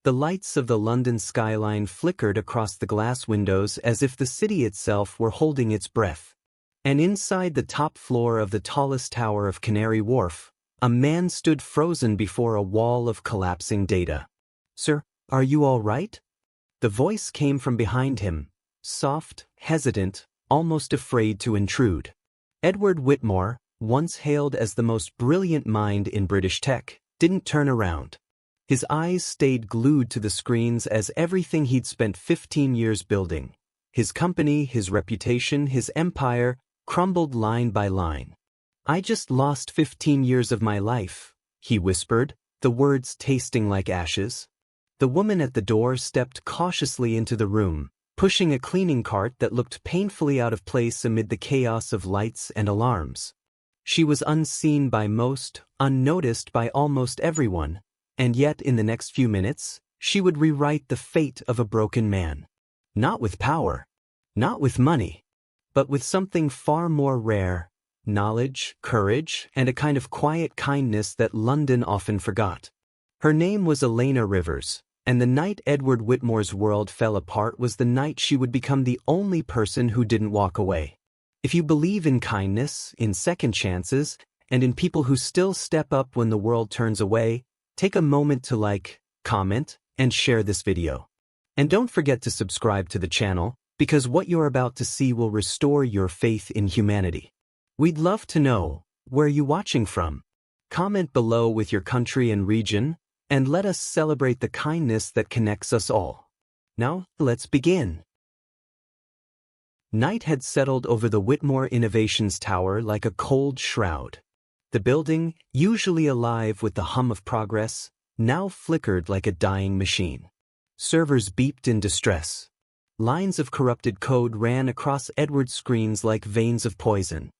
The lights of the London skyline flickered across the glass windows as if the city itself were holding its breath. And inside the top floor of the tallest tower of Canary Wharf, a man stood frozen before a wall of collapsing data. "Sir, are you all right?" The voice came from behind him, soft, hesitant, almost afraid to intrude. Edward Whitmore, once hailed as the most brilliant mind in British tech, didn't turn around. His eyes stayed glued to the screens as everything he'd spent 15 years building, his company, his reputation, his empire, crumbled line by line. "I just lost 15 years of my life," he whispered, the words tasting like ashes. The woman at the door stepped cautiously into the room, pushing a cleaning cart that looked painfully out of place amid the chaos of lights and alarms. She was unseen by most, unnoticed by almost everyone, and yet in the next few minutes, she would rewrite the fate of a broken man. Not with power, not with money, but with something far more rare: knowledge, courage, and a kind of quiet kindness that London often forgot. Her name was Elena Rivers, and the night Edward Whitmore's world fell apart was the night she would become the only person who didn't walk away. If you believe in kindness, in second chances, and in people who still step up when the world turns away, take a moment to like, comment, and share this video. And don't forget to subscribe to the channel, because what you're about to see will restore your faith in humanity. We'd love to know, where are you watching from? Comment below with your country and region, and let us celebrate the kindness that connects us all. Now, let's begin. Night had settled over the Whitmore Innovations Tower like a cold shroud. The building, usually alive with the hum of progress, now flickered like a dying machine. Servers beeped in distress. Lines of corrupted code ran across Edward's screens like veins of poison.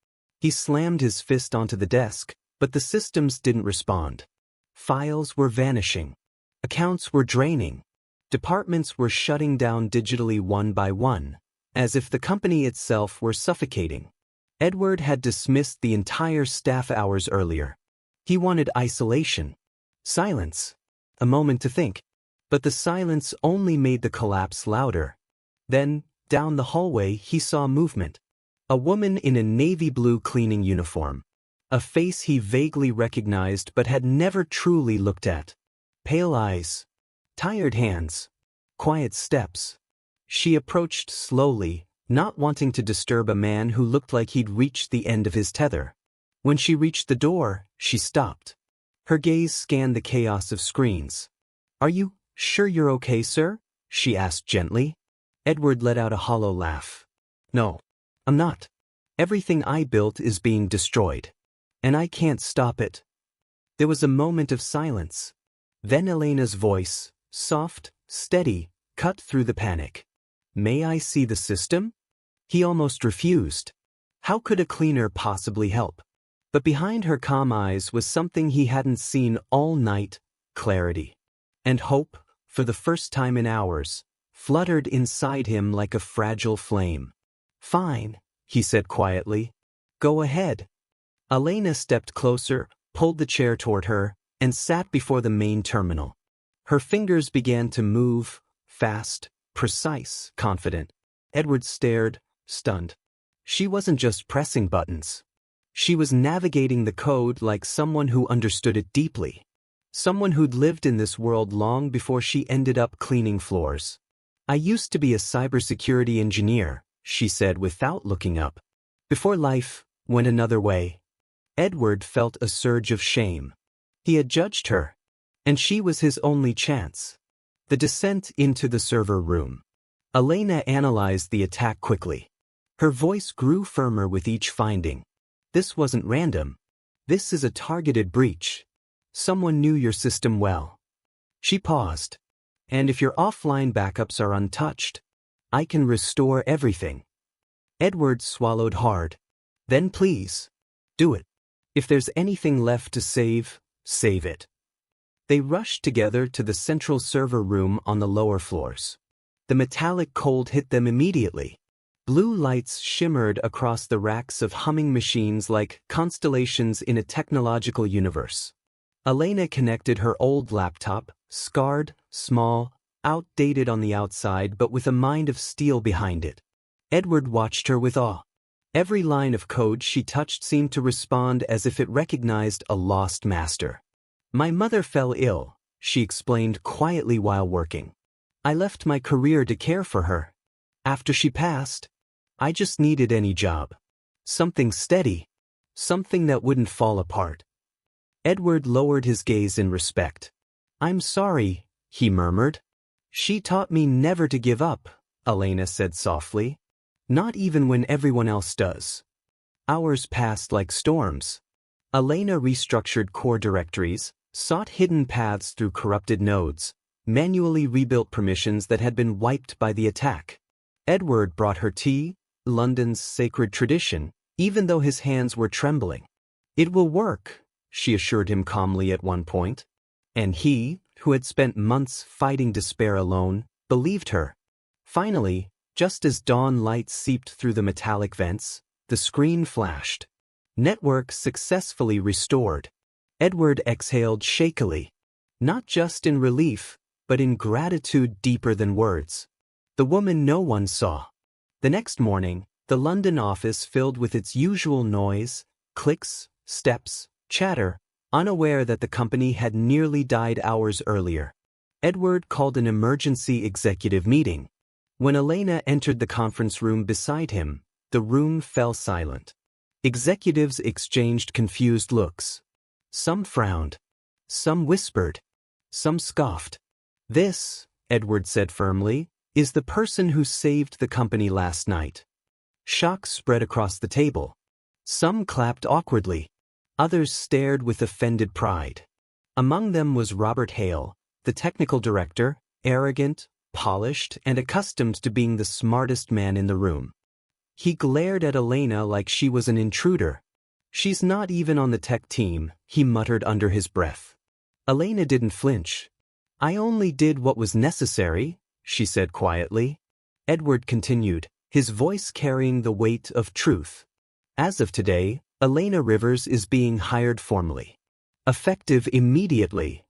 He slammed his fist onto the desk, but the systems didn't respond. Files were vanishing. Accounts were draining. Departments were shutting down digitally one by one, as if the company itself were suffocating. Edward had dismissed the entire staff hours earlier. He wanted isolation, silence, a moment to think. But the silence only made the collapse louder. Then, down the hallway, he saw movement. A woman in a navy blue cleaning uniform. A face he vaguely recognized but had never truly looked at. Pale eyes. Tired hands. Quiet steps. She approached slowly, not wanting to disturb a man who looked like he'd reached the end of his tether. When she reached the door, she stopped. Her gaze scanned the chaos of screens. "Are you sure you're okay, sir?" she asked gently. Edward let out a hollow laugh. "No, I'm not. Everything I built is being destroyed. And I can't stop it." There was a moment of silence. Then Elena's voice, soft, steady, cut through the panic. "May I see the system?" He almost refused. How could a cleaner possibly help? But behind her calm eyes was something he hadn't seen all night: clarity. And hope, for the first time in hours, fluttered inside him like a fragile flame. "Fine," he said quietly. "Go ahead." Elena stepped closer, pulled the chair toward her, and sat before the main terminal. Her fingers began to move, fast, precise, confident. Edward stared, stunned. She wasn't just pressing buttons. She was navigating the code like someone who understood it deeply. Someone who'd lived in this world long before she ended up cleaning floors. "I used to be a cybersecurity engineer," she said without looking up. "Before life went another way." Edward felt a surge of shame. He had judged her, and she was his only chance. The descent into the server room. Elena analyzed the attack quickly. Her voice grew firmer with each finding. "This wasn't random. This is a targeted breach. Someone knew your system well." She paused. "And if your offline backups are untouched, I can restore everything." Edward swallowed hard. "Then please, do it. If there's anything left to save, save it." They rushed together to the central server room on the lower floors. The metallic cold hit them immediately. Blue lights shimmered across the racks of humming machines like constellations in a technological universe. Elena connected her old laptop, scarred, Small, outdated on the outside but with a mind of steel behind it. Edward watched her with awe. Every line of code she touched seemed to respond as if it recognized a lost master. "My mother fell ill," she explained quietly while working. "I left my career to care for her. After she passed, I just needed any job. Something steady. Something that wouldn't fall apart." Edward lowered his gaze in respect. "I'm sorry," he murmured. "She taught me never to give up," Elena said softly. "Not even when everyone else does." Hours passed like storms. Elena restructured core directories, sought hidden paths through corrupted nodes, manually rebuilt permissions that had been wiped by the attack. Edward brought her tea, London's sacred tradition, even though his hands were trembling. "It will work," she assured him calmly at one point. And he, who had spent months fighting despair alone, believed her. Finally, just as dawn light seeped through the metallic vents, the screen flashed. "Network successfully restored." Edward exhaled shakily. Not just in relief, but in gratitude deeper than words. The woman no one saw. The next morning, the London office filled with its usual noise, clicks, steps, chatter, unaware that the company had nearly died hours earlier. Edward called an emergency executive meeting. When Elena entered the conference room beside him, the room fell silent. Executives exchanged confused looks. Some frowned. Some whispered. Some scoffed. "This," Edward said firmly, "is the person who saved the company last night." Shock spread across the table. Some clapped awkwardly. Others stared with offended pride. Among them was Robert Hale, the technical director, arrogant, polished, and accustomed to being the smartest man in the room. He glared at Elena like she was an intruder. "She's not even on the tech team," he muttered under his breath. Elena didn't flinch. "I only did what was necessary," she said quietly. Edward continued, his voice carrying the weight of truth. "As of today, Elena Rivers is being hired formally. Effective immediately."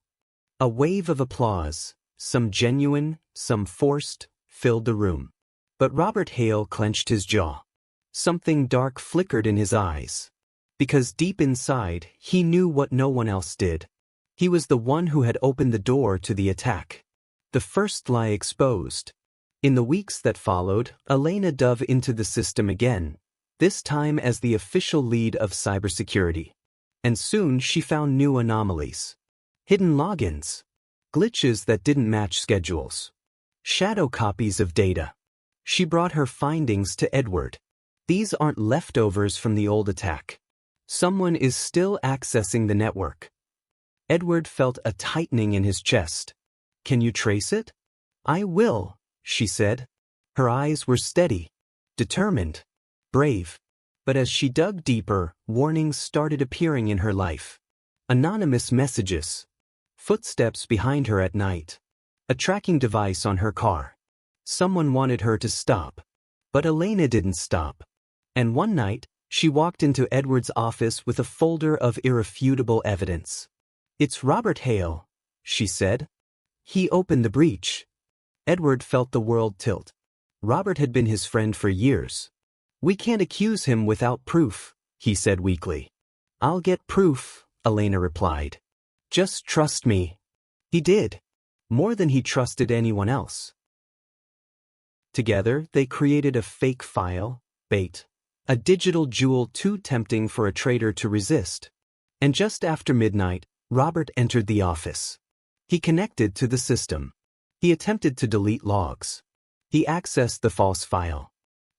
A wave of applause, some genuine, some forced, filled the room. But Robert Hale clenched his jaw. Something dark flickered in his eyes. Because deep inside, he knew what no one else did. He was the one who had opened the door to the attack. The first lie exposed. In the weeks that followed, Elena dove into the system again, this time as the official lead of cybersecurity. And soon she found new anomalies. Hidden logins. Glitches that didn't match schedules. Shadow copies of data. She brought her findings to Edward. "These aren't leftovers from the old attack. Someone is still accessing the network." Edward felt a tightening in his chest. "Can you trace it?" "I will," she said. Her eyes were steady, determined, brave. But as she dug deeper, warnings started appearing in her life. Anonymous messages. Footsteps behind her at night. A tracking device on her car. Someone wanted her to stop. But Elena didn't stop. And one night, she walked into Edward's office with a folder of irrefutable evidence. "It's Robert Hale," she said. He opened the breach. Edward felt the world tilt. Robert had been his friend for years. "We can't accuse him without proof," he said weakly. "I'll get proof," Elena replied. "Just trust me." He did. More than he trusted anyone else. Together, they created a fake file, bait, a digital jewel too tempting for a traitor to resist. And just after midnight, Robert entered the office. He connected to the system. He attempted to delete logs. He accessed the false file.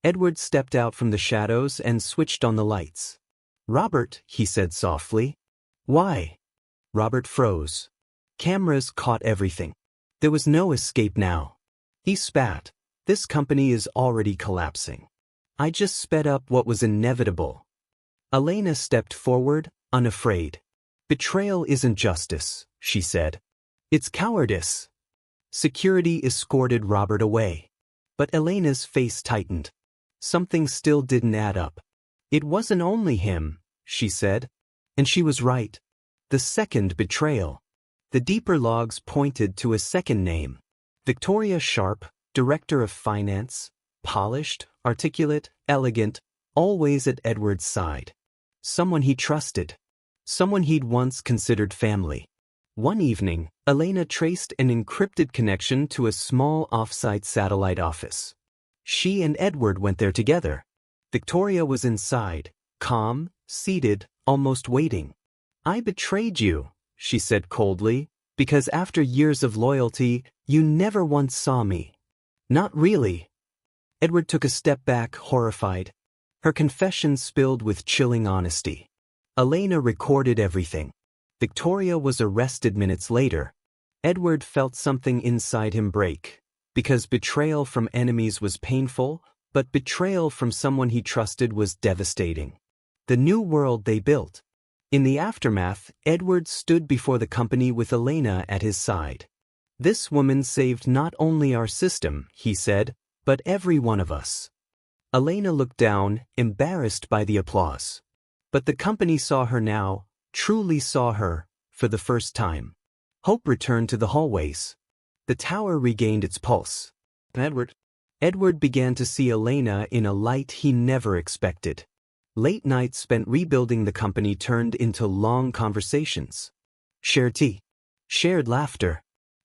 Edward stepped out from the shadows and switched on the lights. "Robert," he said softly. "Why?" Robert froze. Cameras caught everything. There was no escape now. He spat. "This company is already collapsing. I just sped up what was inevitable." Elena stepped forward, unafraid. "Betrayal isn't justice," she said. "It's cowardice." Security escorted Robert away. But Elena's face tightened. Something still didn't add up. "It wasn't only him," she said. And she was right. The second betrayal. The deeper logs pointed to a second name. Victoria Sharp, Director of Finance, polished, articulate, elegant, always at Edward's side. Someone he trusted. Someone he'd once considered family. One evening, Elena traced an encrypted connection to a small off-site satellite office. She and Edward went there together. Victoria was inside, calm, seated, almost waiting. "I betrayed you," she said coldly, "because after years of loyalty, you never once saw me." "Not really." Edward took a step back, horrified. Her confession spilled with chilling honesty. Elena recorded everything. Victoria was arrested minutes later. Edward felt something inside him break, because betrayal from enemies was painful, but betrayal from someone he trusted was devastating. The new world they built. In the aftermath, Edward stood before the company with Elena at his side. "This woman saved not only our system," he said, "but every one of us." Elena looked down, embarrassed by the applause. But the company saw her now, truly saw her, for the first time. Hope returned to the hallways. The tower regained its pulse. Edward began to see Elena in a light he never expected. Late nights spent rebuilding the company turned into long conversations. Shared tea. Shared laughter.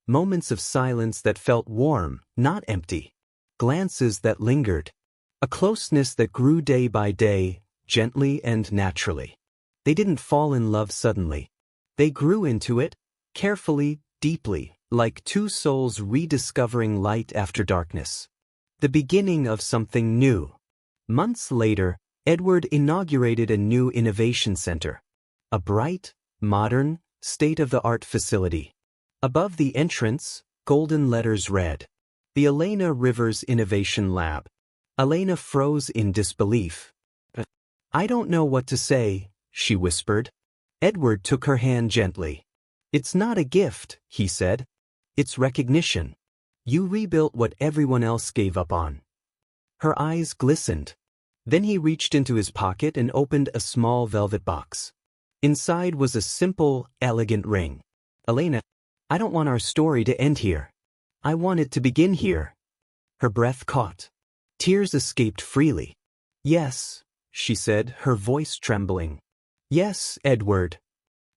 Moments of silence that felt warm, not empty. Glances that lingered. A closeness that grew day by day, gently and naturally. They didn't fall in love suddenly. They grew into it, carefully, deeply, like two souls rediscovering light after darkness. The beginning of something new. Months later, Edward inaugurated a new innovation center. A bright, modern, state-of-the-art facility. Above the entrance, golden letters read, "The Elena Rivers Innovation Lab." Elena froze in disbelief. "I don't know what to say," she whispered. Edward took her hand gently. "It's not a gift," he said. "It's recognition. You rebuilt what everyone else gave up on." Her eyes glistened. Then he reached into his pocket and opened a small velvet box. Inside was a simple, elegant ring. "Elena, I don't want our story to end here. I want it to begin here." Her breath caught. Tears escaped freely. "Yes," she said, her voice trembling. "Yes, Edward."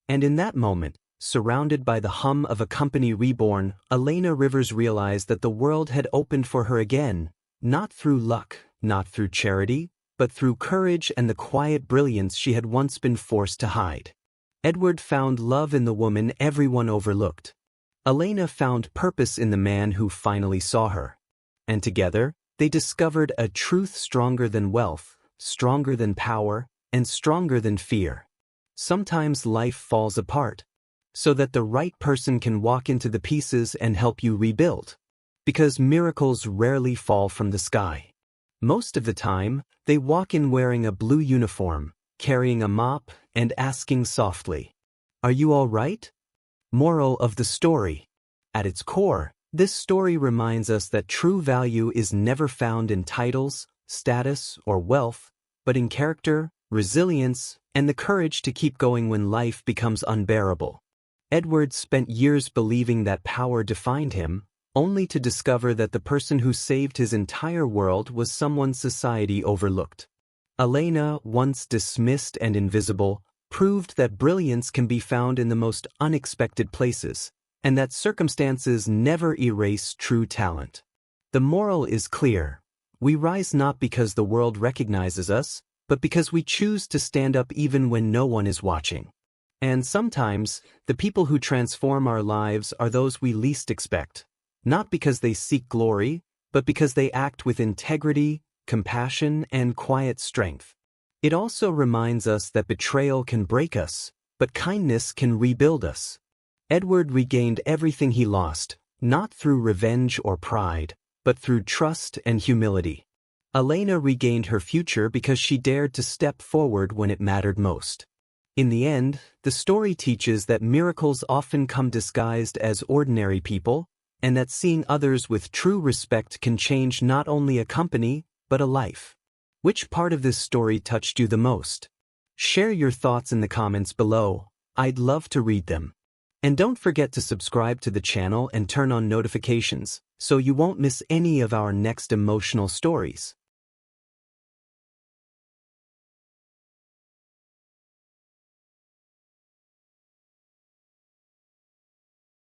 And in that moment, surrounded by the hum of a company reborn, Elena Rivers realized that the world had opened for her again, not through luck, not through charity, but through courage and the quiet brilliance she had once been forced to hide. Edward found love in the woman everyone overlooked. Elena found purpose in the man who finally saw her. And together, they discovered a truth stronger than wealth, stronger than power, and stronger than fear. Sometimes life falls apart, so that the right person can walk into the pieces and help you rebuild. Because miracles rarely fall from the sky. Most of the time, they walk in wearing a blue uniform, carrying a mop, and asking softly, "Are you all right?" Moral of the story. At its core, this story reminds us that true value is never found in titles, status, or wealth, but in character, resilience, and the courage to keep going when life becomes unbearable. Edward spent years believing that power defined him, only to discover that the person who saved his entire world was someone society overlooked. Elena, once dismissed and invisible, proved that brilliance can be found in the most unexpected places, and that circumstances never erase true talent. The moral is clear. We rise not because the world recognizes us, but because we choose to stand up even when no one is watching. And sometimes, the people who transform our lives are those we least expect. Not because they seek glory, but because they act with integrity, compassion, and quiet strength. It also reminds us that betrayal can break us, but kindness can rebuild us. Edward regained everything he lost, not through revenge or pride, but through trust and humility. Elena regained her future because she dared to step forward when it mattered most. In the end, the story teaches that miracles often come disguised as ordinary people, and that seeing others with true respect can change not only a company, but a life. Which part of this story touched you the most? Share your thoughts in the comments below. I'd love to read them. And don't forget to subscribe to the channel and turn on notifications so you won't miss any of our next emotional stories.